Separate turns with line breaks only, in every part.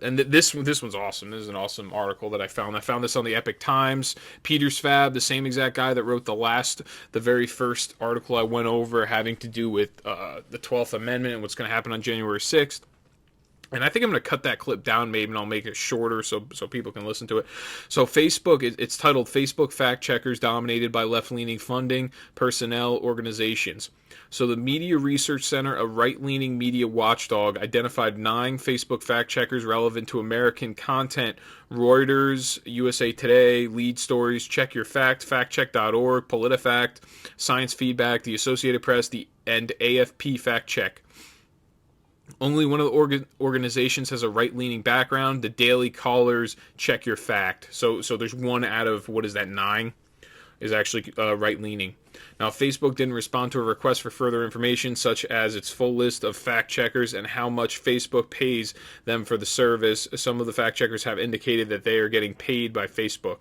And this one's awesome. This is an awesome article that I found. I found this on the Epic Times. Peter's Fab, the same exact guy that wrote the very first article I went over having to do with the 12th Amendment and what's going to happen on January 6th. And I think I'm going to cut that clip down maybe, and I'll make it shorter so people can listen to it. So Facebook, it's titled Facebook Fact Checkers Dominated by Left-Leaning Funding, Personnel, Organizations. So the Media Research Center, a right-leaning media watchdog, identified 9 Facebook fact checkers relevant to American content. Reuters, USA Today, Lead Stories, Check Your Fact, factcheck.org, PolitiFact, Science Feedback, the Associated Press, and AFP Fact Check. Only one of the organizations has a right-leaning background. The Daily Caller's Check Your Fact. So there's one out of, 9 is actually right-leaning. Now, Facebook didn't respond to a request for further information, such as its full list of fact-checkers and how much Facebook pays them for the service. Some of the fact-checkers have indicated that they are getting paid by Facebook.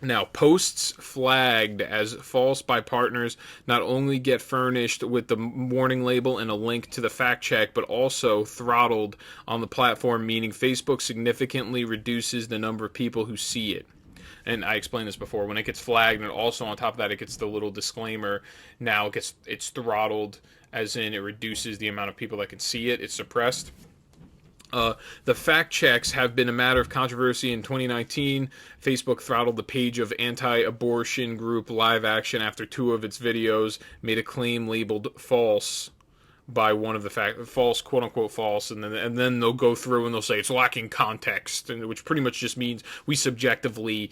Now, posts flagged as false by partners not only get furnished with the warning label and a link to the fact check, but also throttled on the platform, meaning Facebook significantly reduces the number of people who see it. And I explained this before. When it gets flagged, and also on top of that, it gets the little disclaimer. Now it's throttled, as in it reduces the amount of people that can see it. It's suppressed. The fact checks have been a matter of controversy. In 2019, Facebook throttled the page of anti-abortion group Live Action after 2 of its videos made a claim labeled false by one of the false, quote unquote false, and then they'll go through and they'll say it's lacking context, which pretty much just means we subjectively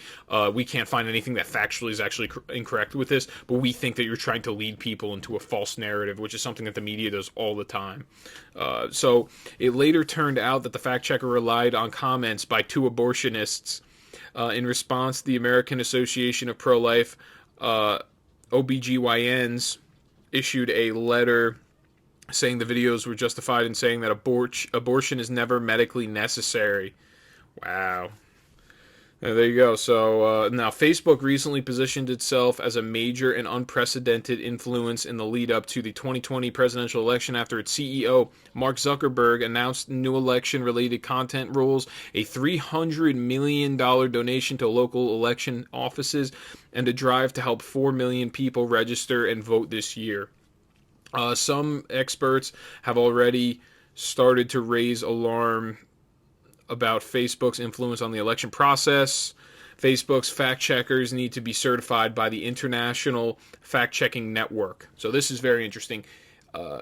we can't find anything that factually is actually incorrect with this, but we think that you're trying to lead people into a false narrative, which is something that the media does all the time. So it later turned out that the fact checker relied on comments by 2 abortionists. In response, the American Association of Pro-Life OBGYNs issued a letter saying the videos were justified in saying that abortion is never medically necessary. Wow. There you go. So now Facebook recently positioned itself as a major and unprecedented influence in the lead up to the 2020 presidential election after its CEO, Mark Zuckerberg, announced new election-related content rules, a $300 million donation to local election offices, and a drive to help 4 million people register and vote this year. Some experts have already started to raise alarm about Facebook's influence on the election process. Facebook's fact checkers need to be certified by the International Fact Checking Network. So this is very interesting.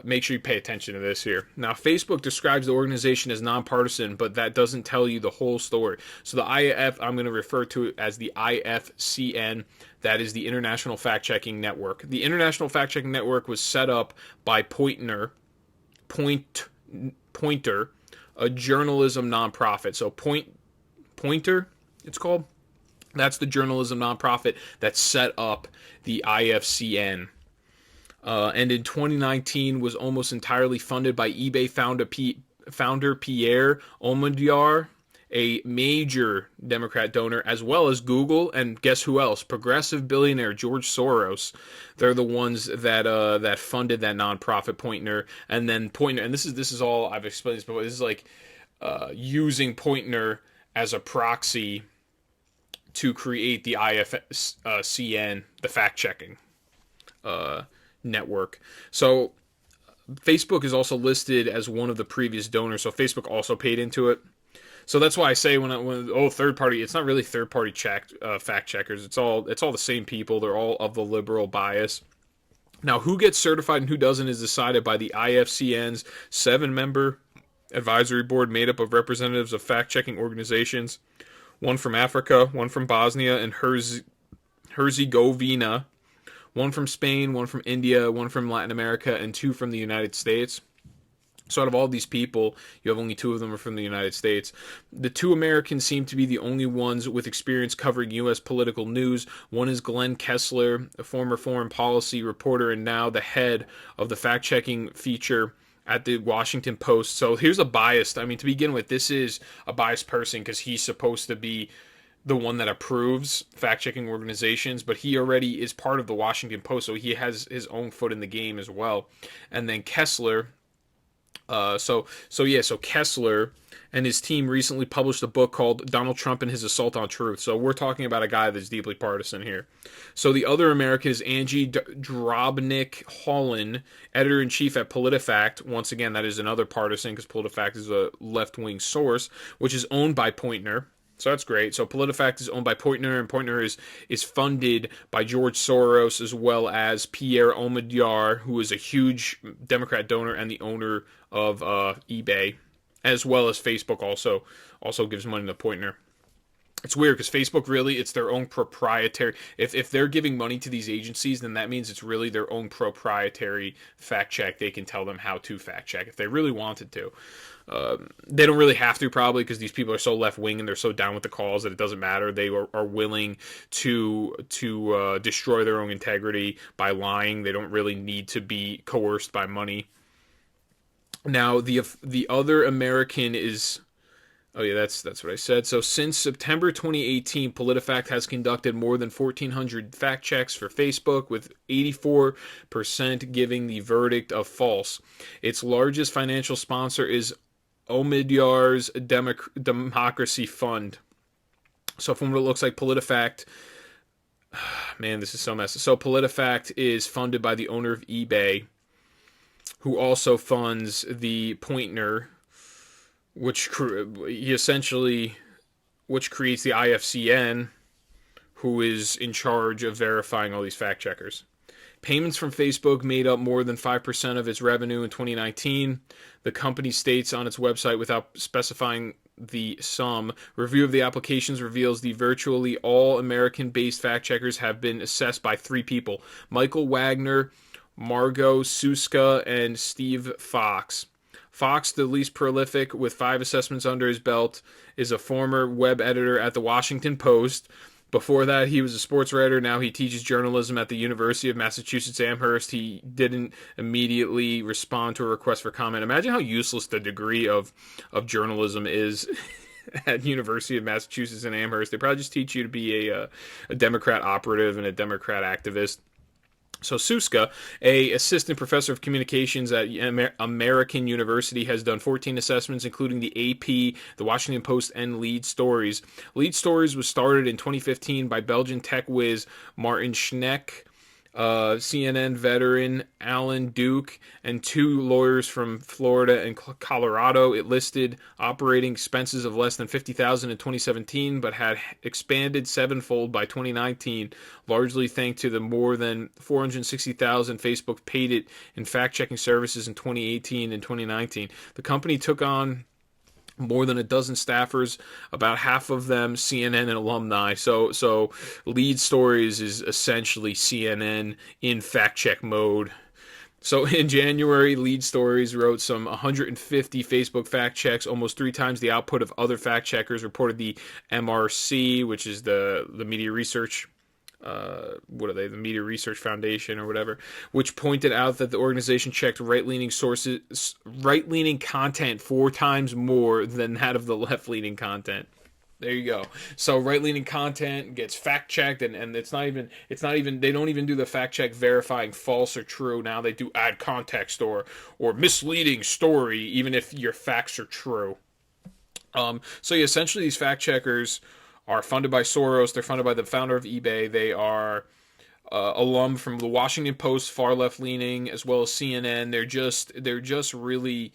Make sure you pay attention to this here. Now, Facebook describes the organization as nonpartisan, but that doesn't tell you the whole story. So the IF, I'm going to refer to it as the IFCN. That is the International Fact Checking Network. The International Fact Checking Network was set up by Poynter, a journalism nonprofit. So Poynter, it's called. That's the journalism nonprofit that set up the IFCN. And in 2019 was almost entirely funded by eBay founder Pierre Omidyar, a major Democrat donor, as well as Google, and guess who else? Progressive billionaire George Soros. They're the ones that funded that nonprofit Poynter, and then Poynter. And this is all I've explained this before. This is like using Poynter as a proxy to create the IFCN, the fact checking network. So Facebook is also listed as one of the previous donors. So Facebook also paid into it. So that's why I say when third party, it's not really third party fact checkers. It's all the same people. They're all of the liberal bias. Now, who gets certified and who doesn't is decided by the IFCN's 7-member advisory board made up of representatives of fact checking organizations, one from Africa, one from Bosnia and Herzegovina, one from Spain, one from India, one from Latin America, and 2 from the United States. So out of all these people, you have only 2 of them are from the United States. The 2 Americans seem to be the only ones with experience covering U.S. political news. One is Glenn Kessler, a former foreign policy reporter and now the head of the fact-checking feature at the Washington Post. So here's a biased, to begin with, this is a biased person because he's supposed to be the one that approves fact-checking organizations, but he already is part of the Washington Post, so he has his own foot in the game as well. And then Kessler, So Kessler and his team recently published a book called Donald Trump and His Assault on Truth. So we're talking about a guy that's deeply partisan here. So the other American is Angie Drobnik-Holland, editor-in-chief at PolitiFact. Once again, that is another partisan because PolitiFact is a left-wing source, which is owned by Poynter. So that's great. So PolitiFact is owned by Poynter, and Poynter is funded by George Soros as well as Pierre Omidyar, who is a huge Democrat donor and the owner of eBay, as well as Facebook also gives money to Poynter. It's weird because Facebook really, it's their own proprietary. If they're giving money to these agencies, then that means it's really their own proprietary fact check. They can tell them how to fact check if they really wanted to. They don't really have to, probably, because these people are so left wing and they're so down with the cause that it doesn't matter. They are willing to destroy their own integrity by lying. They don't really need to be coerced by money. Now the other American is. Oh yeah, that's what I said. So since September 2018, PolitiFact has conducted more than 1,400 fact checks for Facebook, with 84% giving the verdict of false. Its largest financial sponsor is Omidyar's Democracy Fund. So from what it looks like, PolitiFact, man, this is so messy. So PolitiFact is funded by the owner of eBay, who also funds the Poynter, which creates the IFCN, who is in charge of verifying all these fact checkers. Payments from Facebook made up more than 5% of its revenue in 2019. The company states on its website, without specifying the sum, review of the applications reveals the virtually all American-based fact checkers have been assessed by 3 people: Michael Wagner, Margot Suska, and Steve Fox. Fox, the least prolific, with 5 assessments under his belt, is a former web editor at the Washington Post. Before that, he was a sports writer. Now he teaches journalism at the University of Massachusetts Amherst. He didn't immediately respond to a request for comment. Imagine how useless the degree of journalism is at University of Massachusetts and Amherst. They probably just teach you to be a Democrat operative and a Democrat activist. So Suska, a assistant professor of communications at American University, has done 14 assessments, including the AP, the Washington Post, and Lead Stories. Lead Stories was started in 2015 by Belgian tech whiz Martin Schneck, CNN veteran Alan Duke, and 2 lawyers from Florida and Colorado. It listed operating expenses of less than $50,000 in 2017, but had expanded 7-fold by 2019, largely thanks to the more than $460,000 Facebook paid it in fact-checking services in 2018 and 2019. The company took on more than a dozen staffers, about half of them CNN and alumni. So Lead Stories is essentially CNN in fact-check mode. So in January, Lead Stories wrote some 150 Facebook fact checks, almost 3 times the output of other fact checkers, reported the MRC, which is the Media Research. The Media Research Foundation or whatever, which pointed out that the organization checked right-leaning content 4 times more than that of the left-leaning content. There you go. So right-leaning content gets fact-checked, and it's not even they don't even do the fact-check verifying false or true. Now they do add context or misleading story, even if your facts are true. Essentially these fact-checkers are funded by Soros. They're funded by the founder of eBay. They are alum from the Washington Post, far left leaning, as well as CNN. They're just really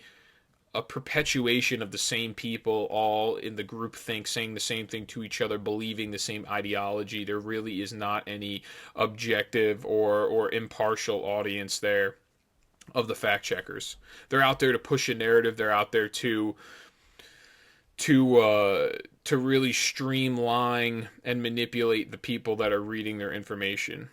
a perpetuation of the same people, all in the groupthink, saying the same thing to each other, believing the same ideology. There really is not any objective or impartial audience there of the fact checkers. They're out there to push a narrative. They're out there to really streamline and manipulate the people that are reading their information.